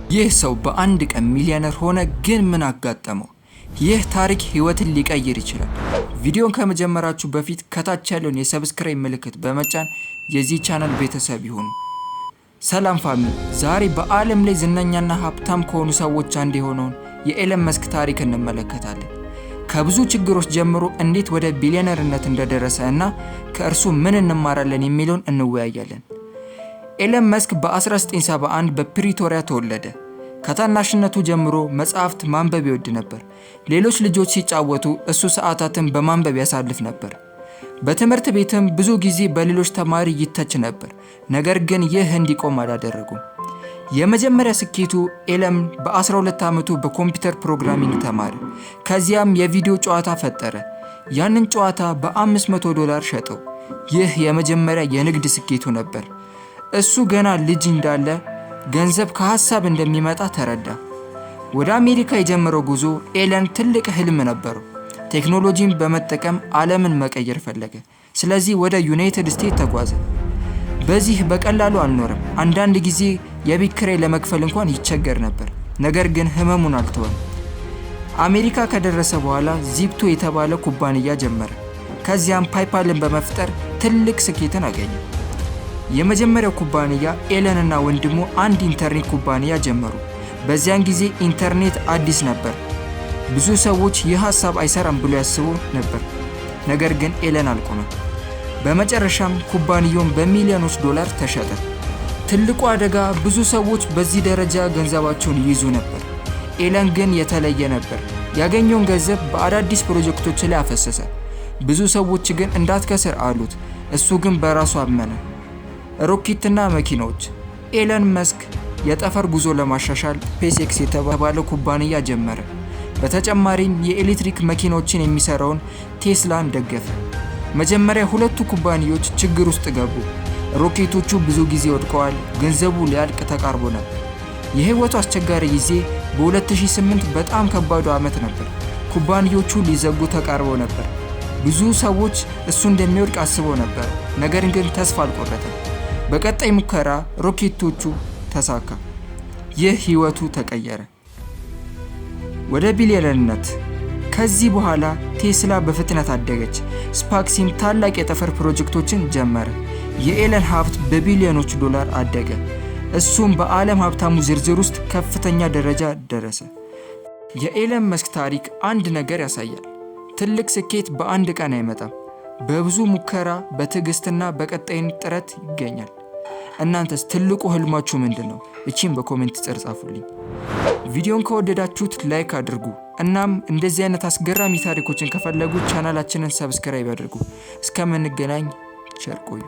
ይህ ሰው በአንድ ቀን ሚሊዮነር ሆነ፣ ግን ምን አጋጠመው? ይህ ታሪክ ህይወትን ሊቀይር ይችላል። ቪዲዮን ከመጀመራችሁ በፊት ከታች ያለውን የሰብስክራይብ ምልክት በመጫን የዚህ ቻናል ቤተሰብ ይሁኑ። ሰላም ፋሚሊ፣ ዛሬ በዓለም ላይ ዝነኛና ሀብታም ከሆኑ ሰዎች አንዱ የሆነውን የኤለን መስክ ታሪክ እንመለከታለን። ከብዙ ችግሮች ጀምሮ እንዴት ወደ ቢሊዮነርነት እንደደረሰ እና ከእርሱ ምን እንማራለን የሚለውን እንወያያለን። ኤለን መስክ በ1971 በፕሪቶሪያ ተወለደ። ከታናሽነቱ ጀምሮ መጽሐፍት ማንበብ ይወድ ነበር። ሌሎች ልጆች ሲጫወቱ እሱ ሰዓታትን በማንበብ ያሳልፍ ነበር። በትምህርት ቤትም ብዙ ጊዜ በሌሎች ተማሪ ይተች ነበር። ነገር ግን ይህ እንዲቆም አላደረጉም። የመጀመሪያ ስኬቱ ኤለን በ12 ዓመቱ በኮምፒውተር ፕሮግራሚንግ ተማረ። ከዚያም የቪዲዮ ጨዋታ ፈጠረ። ያንን ጨዋታ በ$500 ሸጠው። ይህ የመጀመሪያ የንግድ ስኬቱ ነበር። እሱ ገና ልጅ እንዳለ ገንዘብ ከሐሳብ እንደሚመጣ ተረዳ። ወደ አሜሪካ የጀመረው ጉዞ ኤለን ትልቅ ህልም ነበረው። ቴክኖሎጂን በመጠቀም ዓለምን መቀየር ፈለገ። ስለዚህ ወደ ዩናይትድ ስቴትስ ተጓዘ። በዚህ በቀላሉ አልኖረም። አንዳንድ ጊዜ የቤት ኪራይ ለመክፈል እንኳን ይቸገር ነበር። ነገር ግን ህመሙን አልተወም። አሜሪካ ከደረሰ በኋላ ዚፕቶ የተባለ ኩባንያ ጀመረ። ከዚያም ፓይፓልን በመፍጠር ትልቅ ስኬትን አገኘ። የመጀመሪያው ኩባንያ ኤለን እና ወንድሙ አንድ ኢንተርኔት ኩባንያ ጀመሩ። በዚያን ጊዜ ኢንተርኔት አዲስ ነበር። ብዙ ሰዎች ይህ ሐሳብ አይሰራም ብሎ ያስቡ ነበር። ነገር ግን ኤለን አልቆመም። በመጨረሻም ኩባንያውን በሚሊዮኖች ዶላር ተሸጠ። ትልቁ አደጋ ብዙ ሰዎች በዚህ ደረጃ ገንዘባቸውን ይይዙ ነበር። ኤለን ግን የተለየ ነበር። ያገኘውን ገንዘብ በአዳዲስ ፕሮጀክቶች ላይ አፈሰሰ። ብዙ ሰዎች ግን እንዳትከስር አሉት። እሱ ግን በራሱ አመነ። ሮኬትና መኪናዎች። ኤለን መስክ የጠፈር ጉዞ ለማሻሻል ስፔስኤክስ የተባለ ኩባንያ ጀመረ። በተጨማሪም የኤሌክትሪክ መኪናዎችን የሚሰራውን ቴስላን ደገፈ። መጀመሪያ ሁለቱ ኩባንያዎች ችግር ውስጥ ገቡ። ሮኬቶቹ ብዙ ጊዜ ወድቀዋል። ገንዘቡ ሊያልቅ ተቃርቦ ነበር። የህይወቱ አስቸጋሪ ጊዜ በ2008 በጣም ከባዱ ዓመት ነበር። ኩባንያዎቹ ሊዘጉ ተቃርበው ነበር። ብዙ ሰዎች እሱ እንደሚወድቅ አስበው ነበር። ነገር ግን ተስፋ አልቆረጠም። በቀጣይ ሙከራ ሮኬቶቹ ተሳካ። ይህ ህይወቱ ተቀየረ ወደ ቢሊዮነርነት። ከዚህ በኋላ ቴስላ በፍጥነት አደገች። ስፓክሲም ታላቅ የጠፈር ፕሮጀክቶችን ጀመረ። የኤለን ሀብት በቢሊዮኖች ዶላር አደገ። እሱም በዓለም ሀብታሙ ዝርዝር ውስጥ ከፍተኛ ደረጃ ደረሰ። የኤለን መስክ ታሪክ አንድ ነገር ያሳያል። ትልቅ ስኬት በአንድ ቀን አይመጣም። በብዙ ሙከራ፣ በትዕግስትና በቀጣይነት ጥረት ይገኛል። እናንተስ ትልቁ ህልማችሁ ምንድነው? እቺን በኮሜንት ጻፉልኝ። ቪዲዮን ከወደዳችሁት ላይክ አድርጉ። እናም እንደዚህ አይነት አስገራሚ ታሪኮችን ከፈለጉ ቻናላችንን ሰብስክራይብ አድርጉ። እስከምንገናኝ ቸር ቆዩ።